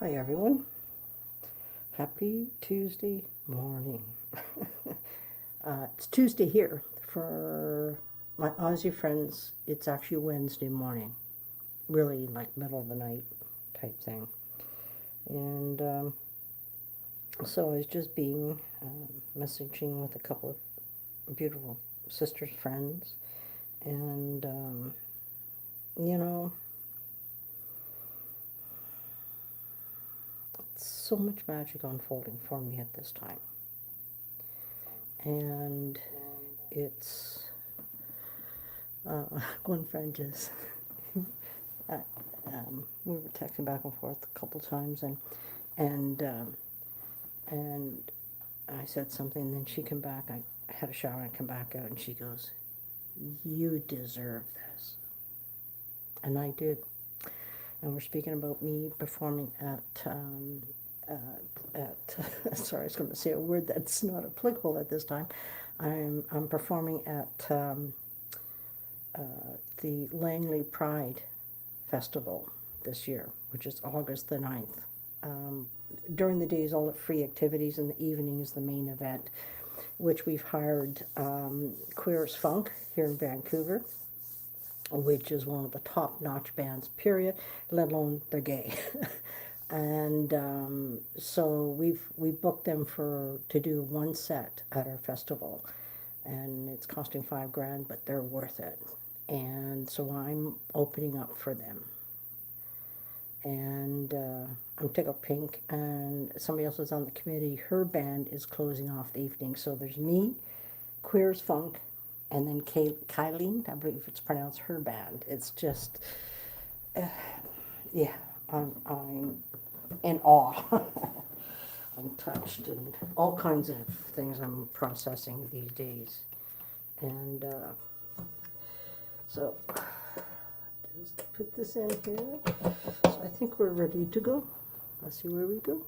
Hi everyone. Happy Tuesday morning. It's Tuesday here. For my Aussie friends, it's actually Wednesday morning. Really like middle of the night type thing. And so I was just messaging with a couple of beautiful sisters, friends. And, you know, so much magic unfolding for me at this time. And it's one friend just uh, we were texting back and forth a couple times, and I said something, and then she came back. I had a shower and come back out, and she goes, "You deserve this," and I did. And we're speaking about me performing sorry, I was going to say a word that's not applicable at this time. I'm performing at the Langley Pride Festival this year, which is August the 9th. During the days, all the free activities, and the evening is the main event, which we've hired Queer as Funk here in Vancouver, which is one of the top-notch bands, period, let alone they're gay. And so we booked them to do one set at our festival, and it's costing $5,000, but they're worth it. And so I'm opening up for them, and I'm tickled pink. And somebody else is on the committee. Her band is closing off the evening. So there's me, Queer as Funk, and then Kylene, I believe it's pronounced, her band. It's just, yeah, I'm in awe. I'm touched, and all kinds of things I'm processing these days. And so just put this in here. So I think we're ready to go. Let's see where we go.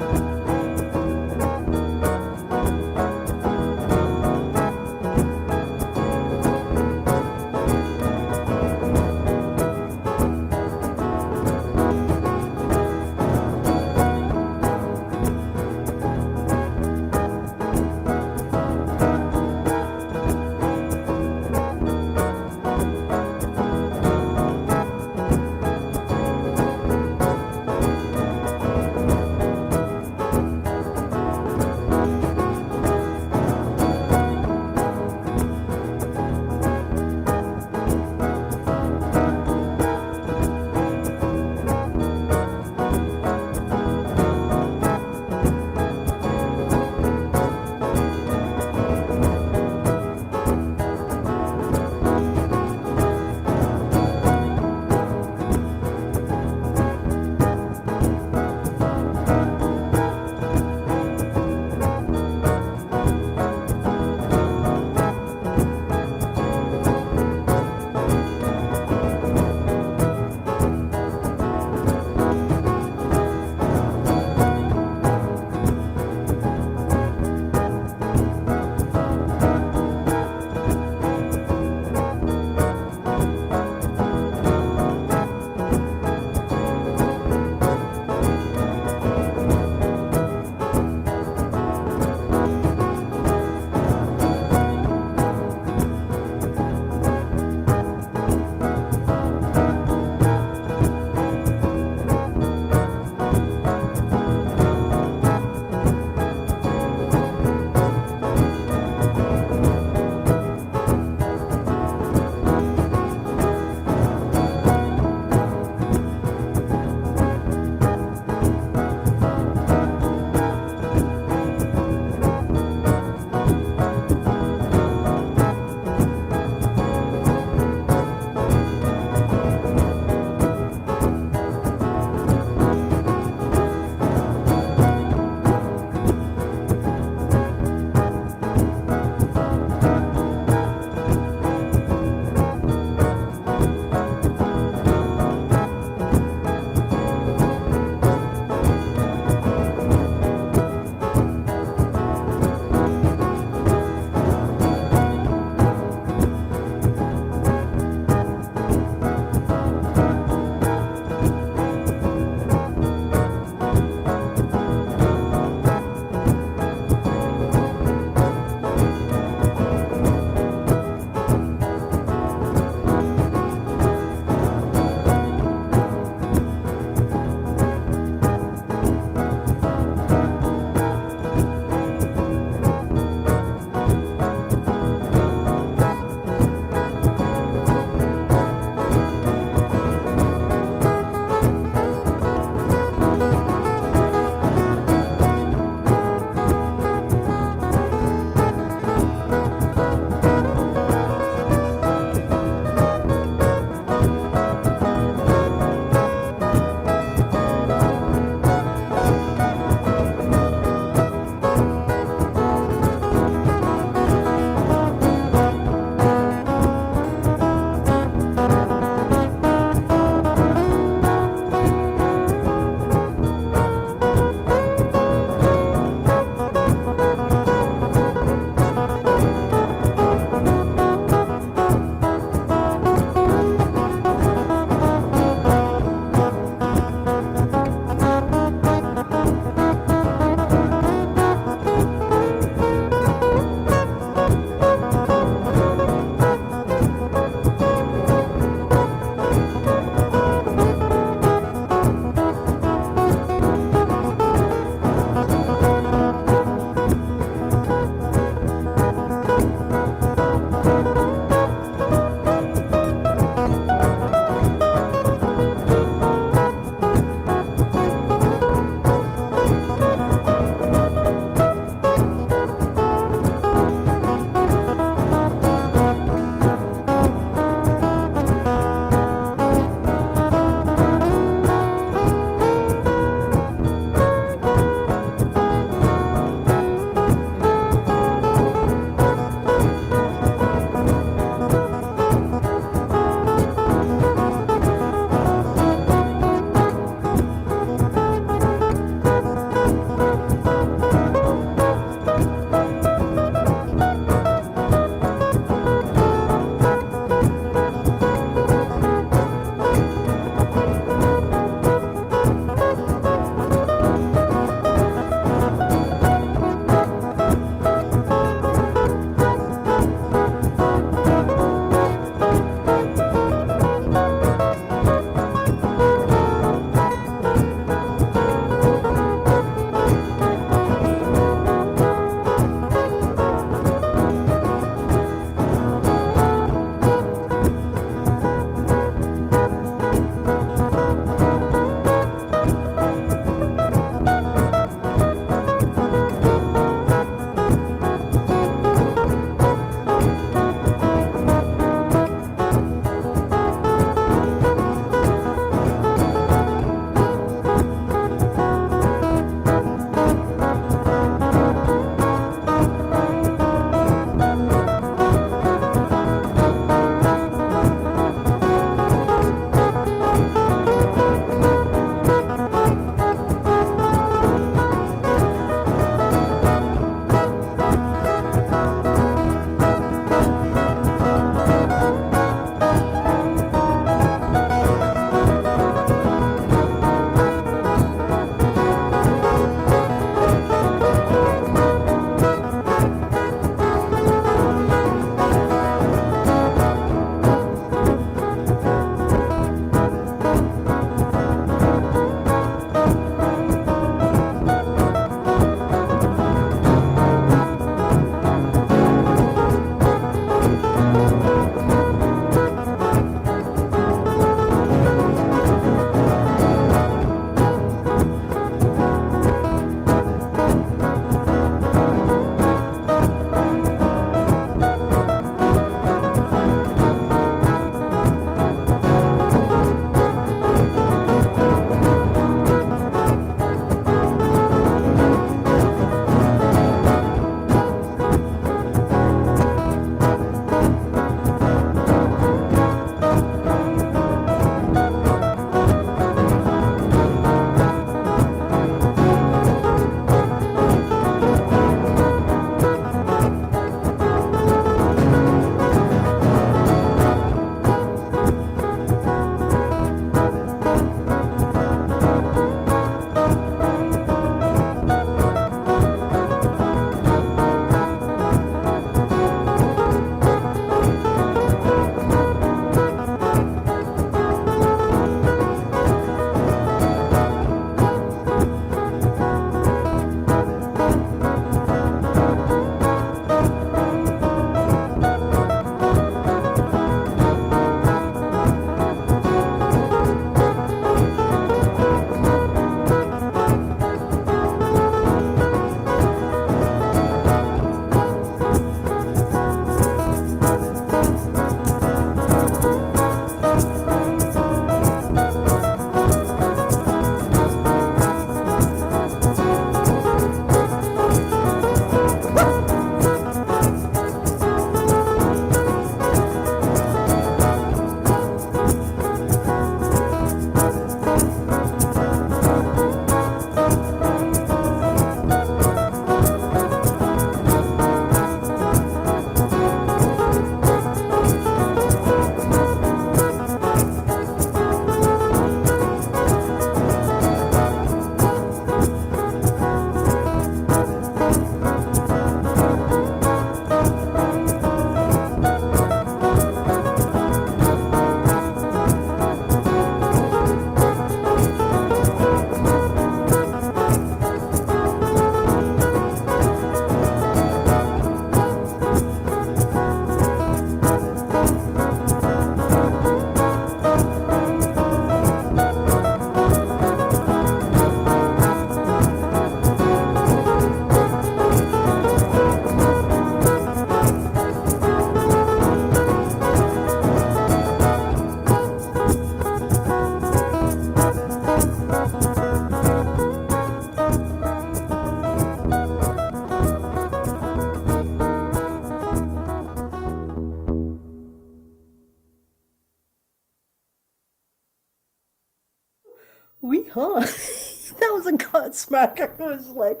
wee, huh? That was a Godsmack. I was like,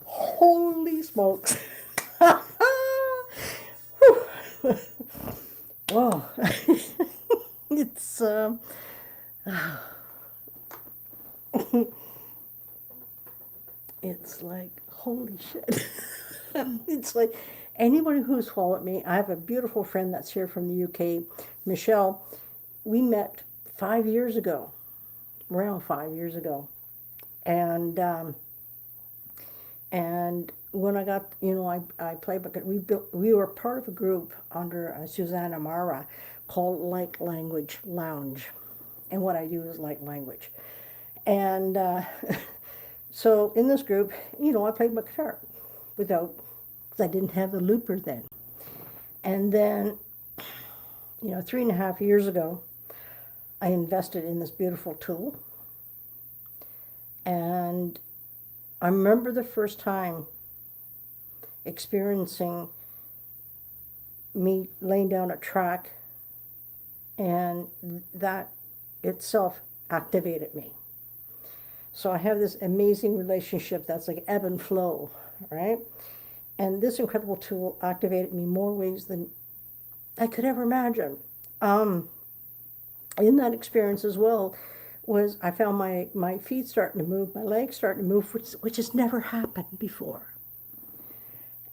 holy smokes. Whew. Whoa. It's, it's like, holy shit. It's like anybody who's followed me, I have a beautiful friend that's here from the UK, Michelle. We met 5 years ago, around 5 years ago. And and when I got, I played, but we were part of a group under Susanna Mara called Like Language Lounge. And what I do is like language. And so in this group, I played my guitar without, because I didn't have the looper then. And then, 3.5 years ago, I invested in this beautiful tool. And I remember the first time experiencing me laying down a track, and that itself activated me. So I have this amazing relationship that's like ebb and flow, right? And this incredible tool activated me more ways than I could ever imagine. In that experience as well was I found my feet starting to move, my legs starting to move, which has never happened before.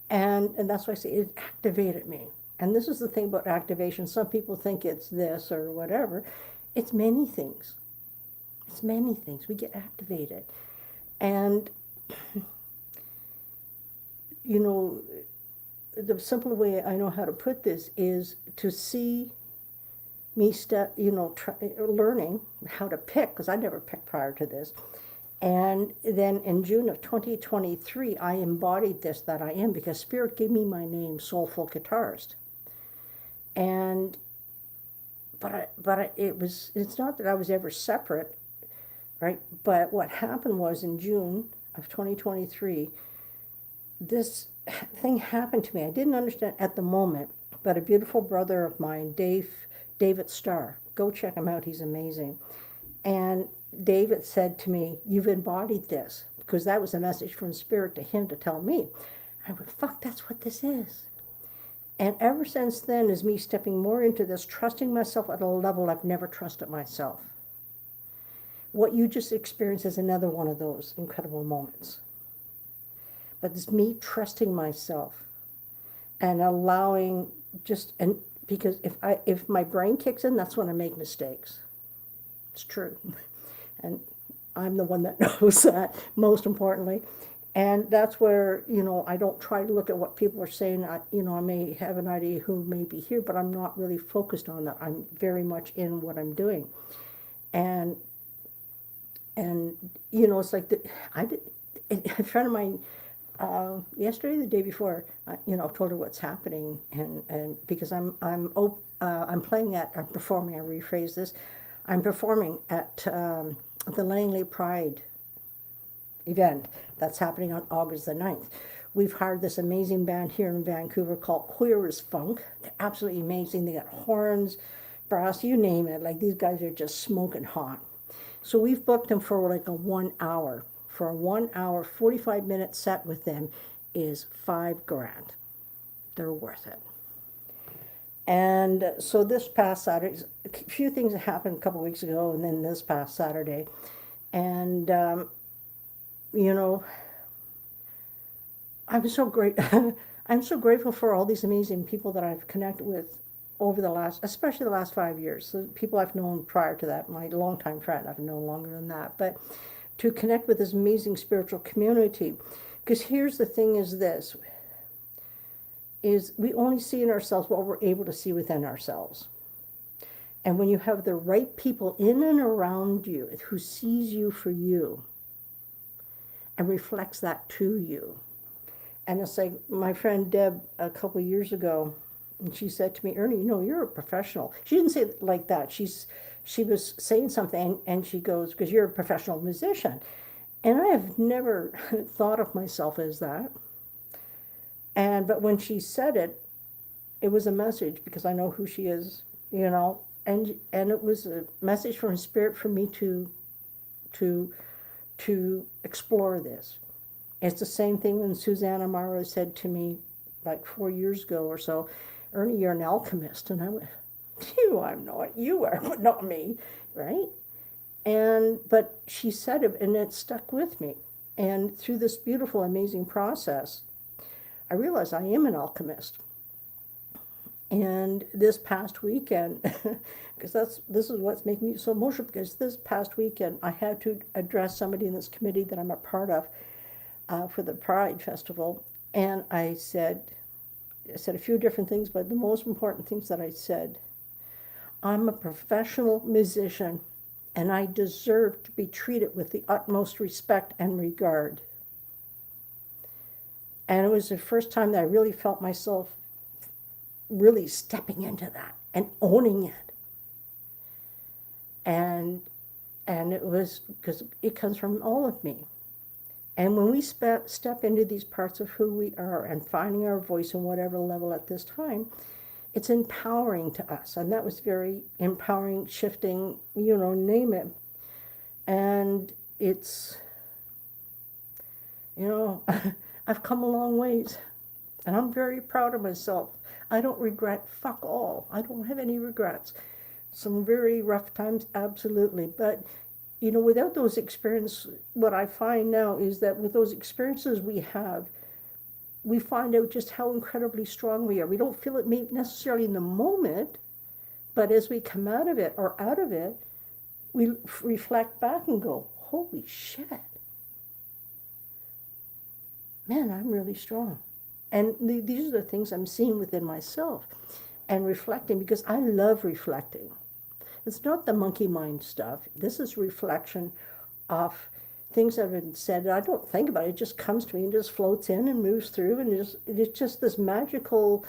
And that's why I say it activated me. And this is the thing about activation. Some people think it's this or whatever. It's many things. It's many things. We get activated. And, the simple way I know how to put this is to see me learning how to pick, because I never picked prior to this. And then in June of 2023, I embodied this, that I am, because Spirit gave me my name, Soulful Guitarist. And, it's not that I was ever separate, right? But what happened was in June of 2023, this thing happened to me. I didn't understand at the moment, but a beautiful brother of mine, David Starr, go check him out, he's amazing. And David said to me, you've embodied this, because that was a message from Spirit to him to tell me. I went, fuck, that's what this is. And ever since then is me stepping more into this, trusting myself at a level I've never trusted myself. What you just experienced is another one of those incredible moments. But it's me trusting myself and allowing because if my brain kicks in, that's when I make mistakes. It's true. And I'm the one that knows that, most importantly. And that's where, I don't try to look at what people are saying. I may have an idea who may be here, but I'm not really focused on that. I'm very much in what I'm doing. And it's like, a friend of mine, yesterday, the day before, told her what's happening, and because I'm performing. I rephrase this. I'm performing at the Langley Pride event that's happening on August the 9th. We've hired this amazing band here in Vancouver called Queer as Funk. They're absolutely amazing. They got horns, brass, you name it. Like, these guys are just smoking hot. So we've booked them for like a 1 hour. For a 1 hour, 45-minute set with them is $5,000. They're worth it. And so this past Saturday, a few things that happened a couple weeks ago, and then this past Saturday. And, I'm so great. I'm so grateful for all these amazing people that I've connected with over especially the last 5 years. So people I've known prior to that, my longtime friend, I've known longer than that. But to connect with this amazing spiritual community. Because here's the thing is we only see in ourselves what we're able to see within ourselves. And when you have the right people in and around you who sees you for you and reflects that to you. And it's like my friend Deb a couple of years ago, and she said to me, Ernie, you're a professional. She didn't say it like that. She was saying something, and she goes, because you're a professional musician. And I have never thought of myself as that. But when she said it, it was a message, because I know who she is, and it was a message from Spirit for me to to explore this. It's the same thing when Susanna Mara said to me like 4 years ago or so, Ernie, you're an alchemist. And I went, I'm not. You are, but not me, right? But she said it, and it stuck with me. And through this beautiful, amazing process, I realized I am an alchemist. And this past weekend, because this is what's making me so emotional, because this past weekend I had to address somebody in this committee that I'm a part of for the Pride Festival, and I said a few different things, but the most important things that I said, I'm a professional musician, and I deserve to be treated with the utmost respect and regard. And it was the first time that I really felt myself really stepping into that and owning it. And it was because it comes from all of me. And when we step into these parts of who we are and finding our voice in whatever level at this time, it's empowering to us. And that was very empowering, shifting, name it. And it's, I've come a long ways. And I'm very proud of myself. I don't regret fuck all. I don't have any regrets. Some very rough times, absolutely. But, without those experiences, what I find now is that with those experiences we have, we find out just how incredibly strong we are. We don't feel it necessarily in the moment, but as we come out of it, we reflect back and go, holy shit. Man, I'm really strong. And these are the things I'm seeing within myself and reflecting, because I love reflecting. It's not the monkey mind stuff. This is reflection of things that have been said. I don't think about it. It just comes to me and just floats in and moves through. And it's just this magical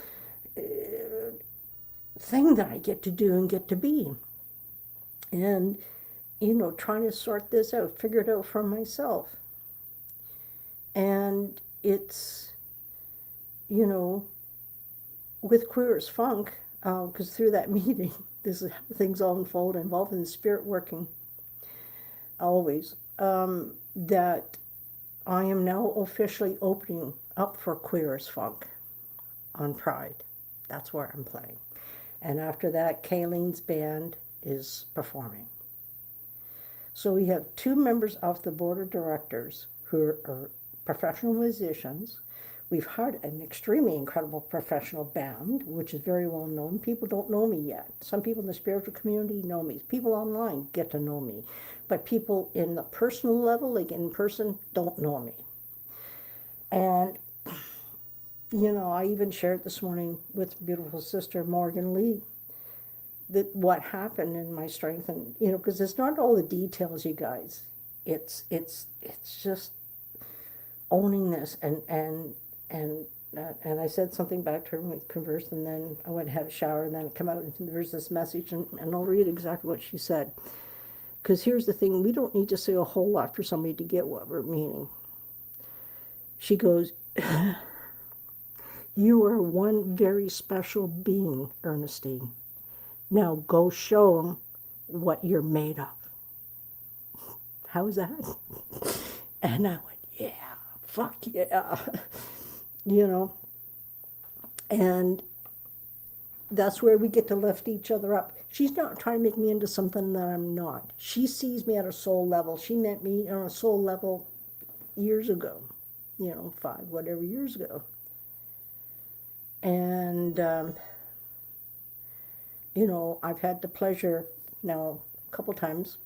thing that I get to do and get to be. And, trying to sort this out, figure it out for myself. And it's, with Queer as Funk, because through that meeting, this is how things all unfold, involved in the spirit working always, that I am now officially opening up for Queer as Funk on Pride. That's where I'm playing. And after that, Kayleen's band is performing. So we have 2 members of the board of directors who are professional musicians. We've hired an extremely incredible professional band, which is very well known. People don't know me yet. Some people in the spiritual community know me. People online get to know me. But people in the personal level, like in person, don't know me. And, I even shared this morning with beautiful sister Morgan Lee that what happened in my strength. And, because it's not all the details, you guys. It's just owning this and I said something back to her and we conversed, and then I went and had a shower, and then I come out and there's this message, and I'll read exactly what she said. Because here's the thing, we don't need to say a whole lot for somebody to get what we're meaning. She goes, you are one very special being, Ernestine. Now go show them what you're made of. How's that? And I went, yeah, fuck yeah. And that's where we get to lift each other up. She's not trying to make me into something that I'm not. She sees me at a soul level. She met me on a soul level years ago, 5 whatever years ago. And, I've had the pleasure now a couple times,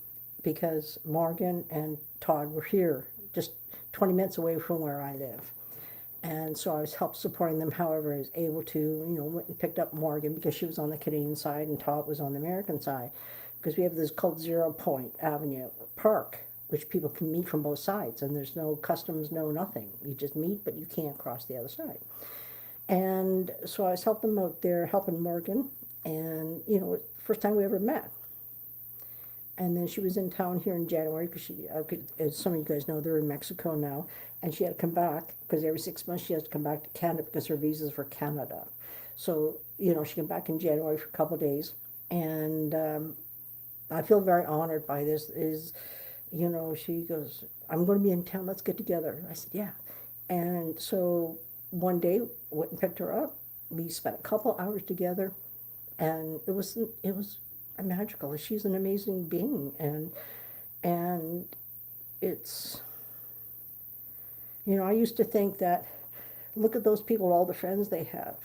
because Morgan and Todd were here just 20 minutes away from where I live. And so I was helped supporting them however I was able to, went and picked up Morgan because she was on the Canadian side and Todd was on the American side. Because we have this called 0 Point Avenue Park, which people can meet from both sides. And there's no customs, no nothing. You just meet, but you can't cross the other side. And so I was helping them out there, helping Morgan. And, first time we ever met. And then she was in town here in January because she, as some of you guys know, they're in Mexico now. And she had to come back because every 6 months she has to come back to Canada because her visa's for Canada. So, she came back in January for a couple of days. And I feel very honored by this. she goes, I'm going to be in town, let's get together. I said, yeah. And so one day, went and picked her up. We spent a couple hours together, and it was magical. She's an amazing being, and it's, I used to think that, look at those people, all the friends they have.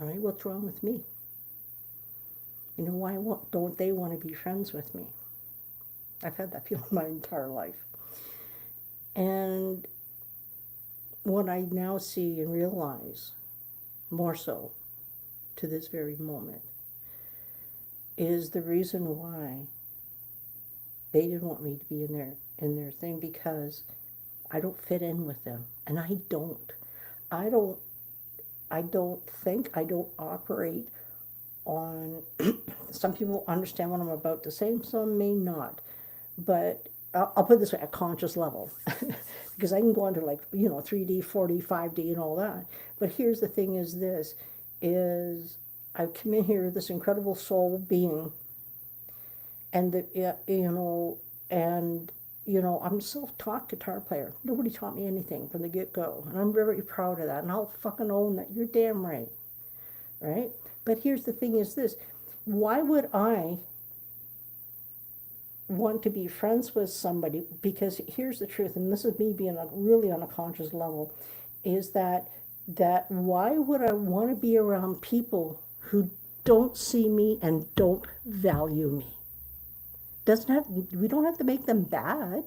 All right, what's wrong with me? Why don't they want to be friends with me? I've had that feeling my entire life. And what I now see and realize, more so to this very moment, is the reason why they didn't want me to be in their thing, because I don't fit in with them, and I don't. I don't. I don't think. I don't operate on. Some people understand what I'm about to say, some may not, but I'll put it this way: at conscious level, because I can go into, like, 3D, 4D, 5D, and all that. But here's the thing: is I come in here, this incredible soul being, and I'm a self-taught guitar player. Nobody taught me anything from the get-go, and I'm very proud of that. And I'll fucking own that. You're damn right, right? But here's the thing: is this? Why would I want to be friends with somebody? Because here's the truth, and this is me being really on a conscious level, is that why would I want to be around people who don't see me and don't value me? Doesn't have We don't have to make them bad,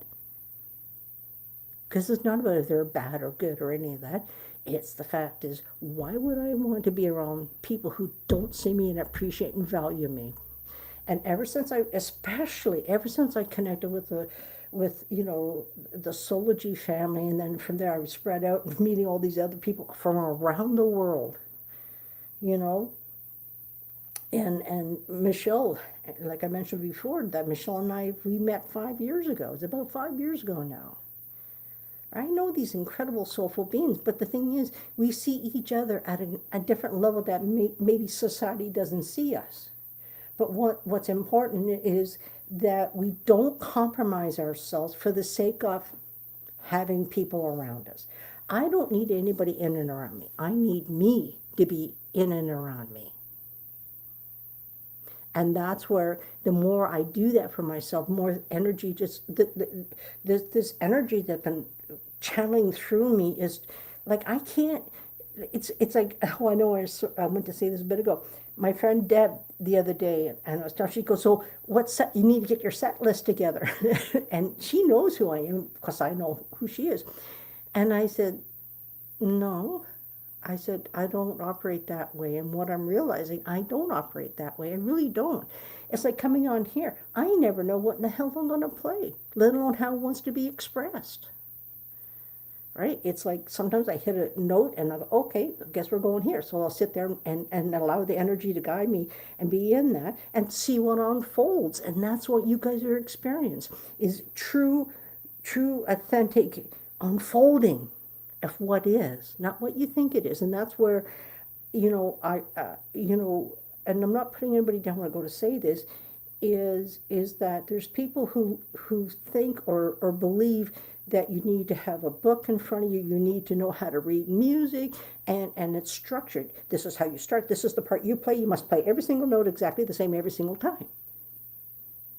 because it's not about if they're bad or good or any of that. It's the fact is, why would I want to be around people who don't see me and appreciate and value me? And especially ever since I connected with the Sology family, and then from there I was spread out meeting all these other people from around the world, you know, and Michelle, like I mentioned before, that Michelle and we met 5 years ago. It's about 5 years ago now. I know these incredible soulful beings, but the thing is, we see each other at a different level that maybe society doesn't see us. But what's important is that we don't compromise ourselves for the sake of having people around us. I don't need anybody in and around me. I need me to be in and around me. And that's where, the more I do that for myself, more energy, this energy that's been channeling through me is like, I can't, it's like, oh, I know, I went to say this a bit ago. My friend Deb the other day, and I was talking, she goes, so you need to get your set list together. And she knows who I am, because I know who she is. And I said, no. I said, I don't operate that way. And what I'm realizing, I don't operate that way. I really don't. It's like coming on here. I never know what in the hell I'm going to play, let alone how it wants to be expressed. Right? It's like sometimes I hit a note and I go, okay, I guess we're going here. So I'll sit there and allow the energy to guide me and be in that and see what unfolds. And that's what you guys are experiencing, is true, authentic unfolding of what is, not what you think it is. And that's where, and I'm not putting anybody down when I go to say this, is that there's people who think or believe that you need to have a book in front of you, you need to know how to read music, and it's structured. This is how you start, this is the part you play, you must play every single note exactly the same every single time.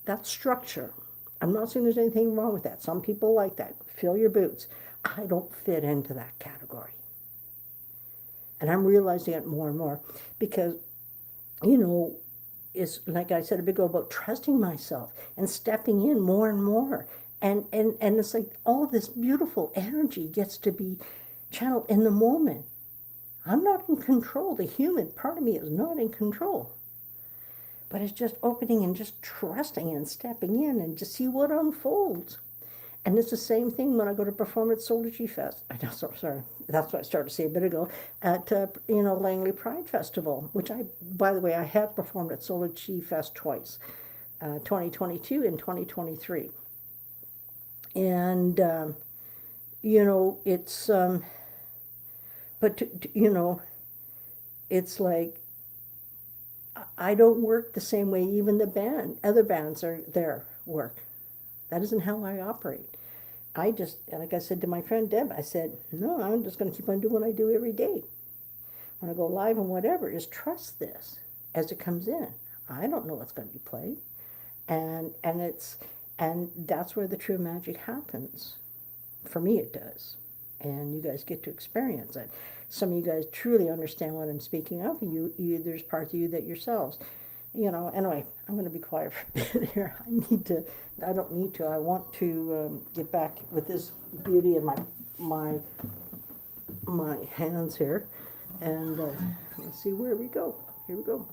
That's structure. I'm not saying there's anything wrong with that. Some people like that. Fill your boots. I don't fit into that category. And I'm realizing it more and more, because, it's like I said a bit ago about trusting myself and stepping in more and more. And it's like all this beautiful energy gets to be channeled in the moment. I'm not in control. The human part of me is not in control. But it's just opening and just trusting and stepping in and just see what unfolds. And it's the same thing when I go to perform at Soulful Fest. I know, sorry, that's what I started to say a bit ago, at Langley Pride Festival, which by the way, I have performed at Soulful Fest twice, 2022 and 2023. And it's but it's like, I don't work the same way even other bands are their work. That isn't how I operate. I just, like I said to my friend Deb, I said, no, I'm just going to keep on doing what I do every day. When I go live and whatever, is trust this as it comes in. I don't know what's going to be played. And that's where the true magic happens. For me, it does. And you guys get to experience it. Some of you guys truly understand what I'm speaking of. There's parts of you that yourselves, anyway, I'm going to be quiet for a bit here. I don't need to. I want to get back with this beauty in my, my hands here. And let's see where we go. Here we go.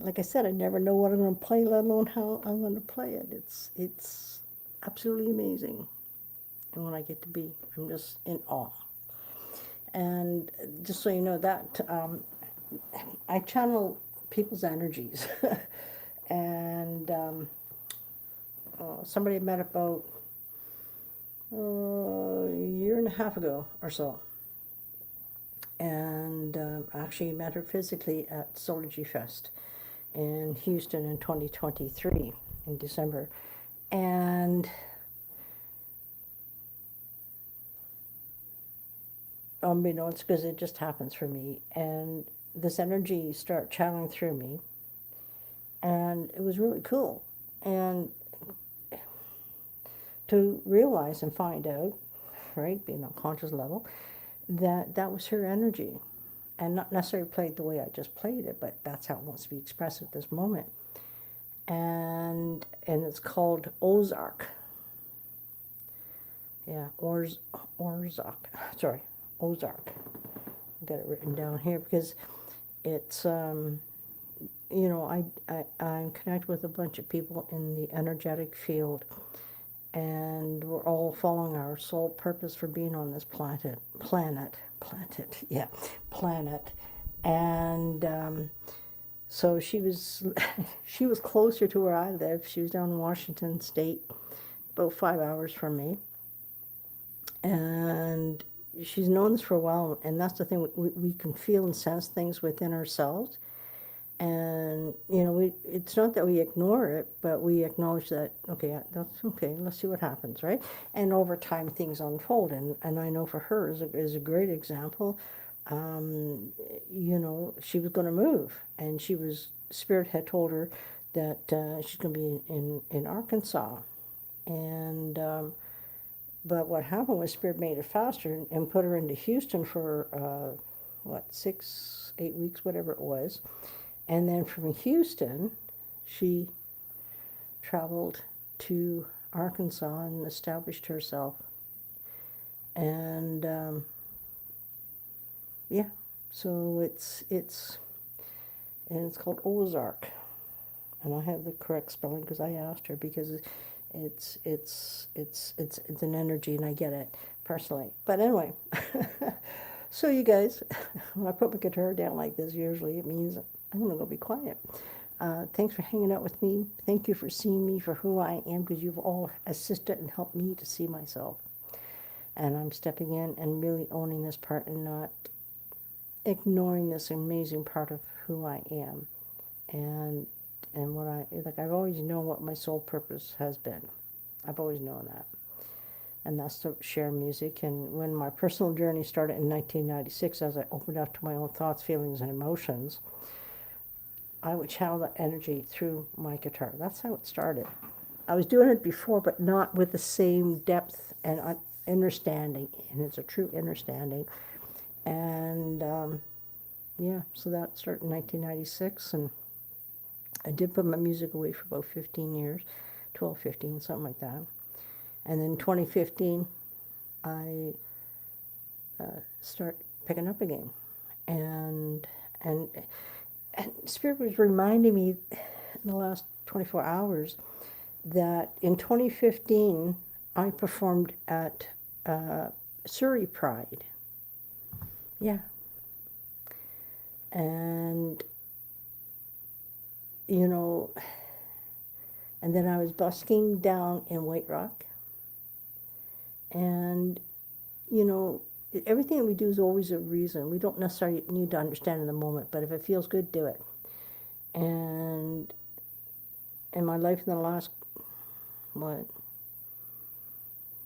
like I said, I never know what I'm going to play, let alone how I'm going to play it. It's absolutely amazing. And when I get to be, I'm just in awe. And just so you know that, I channel people's energies. And somebody I met about a year and a half ago or so. And actually met her physically at Solar G Fest in Houston in 2023 in December. And unbeknownst, because it just happens for me, and this energy start channeling through me, and it was really cool. And to realize and find out, right, being on conscious level, that that was her energy, and not necessarily played the way I just played it, but that's how it wants to be expressed at this moment. And it's called Ozark. Yeah, Ozark. Sorry, Ozark. I got it written down here because it's you know, I'm connected with a bunch of people in the energetic field, and we're all following our soul purpose for being on this planet. And so she was she was closer to where I live. She was down in Washington State, about 5 hours from me. And she's known this for a while, and that's the thing, we can feel and sense things within ourselves. And you know, it's not that we ignore it, but we acknowledge that, okay, that's okay, let's see what happens, right? And over time things unfold. And I know for her is a great example. You know, she was going to move, and Spirit had told her that she's going to be in Arkansas. And but what happened was Spirit made it faster and put her into Houston for what, 6, 8 weeks, whatever it was. And then from Houston, she traveled to Arkansas and established herself. And yeah, so it's called Ozark, and I have the correct spelling because I asked her, because it's an energy, and I get it personally. But anyway, so you guys, when I put my guitar down like this, usually it means I'm going to go be quiet. Thanks for hanging out with me. Thank you for seeing me for who I am, because you've all assisted and helped me to see myself. And I'm stepping in and really owning this part and not ignoring this amazing part of who I am. And what I've always known what my soul purpose has been. I've always known that. And that's to share music. And when my personal journey started in 1996, as I opened up to my own thoughts, feelings, and emotions, I would channel that energy through my guitar. That's how it started. I was doing it before, but not with the same depth and understanding. And it's a true understanding. And yeah, so that started in 1996. And I did put my music away for about 15 years, 12, 15, something like that. And then 2015, I start picking up again. And Spirit was reminding me in the last 24 hours that in 2015, I performed at Surrey Pride. Yeah. And, you know, and then I was busking down in White Rock. And, you know, everything that we do is always a reason. We don't necessarily need to understand in the moment, but if it feels good, do it. And in my life in the last, what,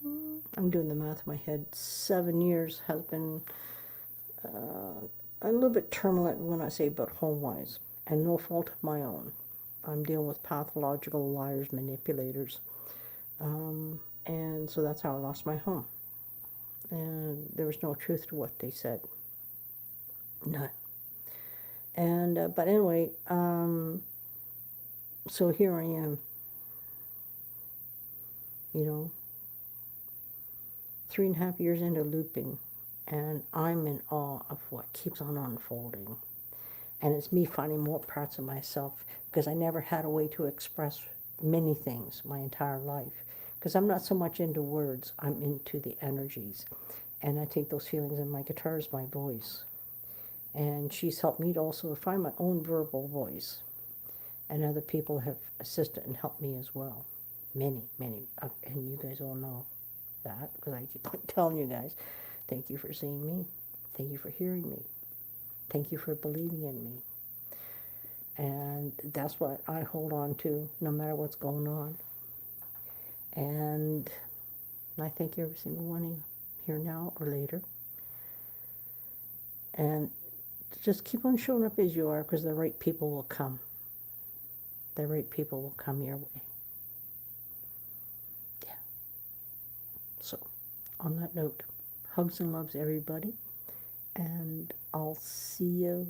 I'm doing the math in my head, 7 years has been a little bit turbulent when I say about home-wise, and no fault of my own. I'm dealing with pathological liars, manipulators. And so that's how I lost my home. And there was no truth to what they said. None. And, but anyway, so here I am, you know, 3.5 years into looping, and I'm in awe of what keeps on unfolding. And it's me finding more parts of myself because I never had a way to express many things my entire life. Because I'm not so much into words, I'm into the energies. And I take those feelings in my guitar as my voice. And she's helped me to also find my own verbal voice. And other people have assisted and helped me as well. Many, many. And you guys all know that because I keep telling you guys, thank you for seeing me. Thank you for hearing me. Thank you for believing in me. And that's what I hold on to no matter what's going on. And I thank every single one of you here now or later. And just keep on showing up as you are because the right people will come. The right people will come your way. Yeah. So, on that note, hugs and loves everybody. And I'll see you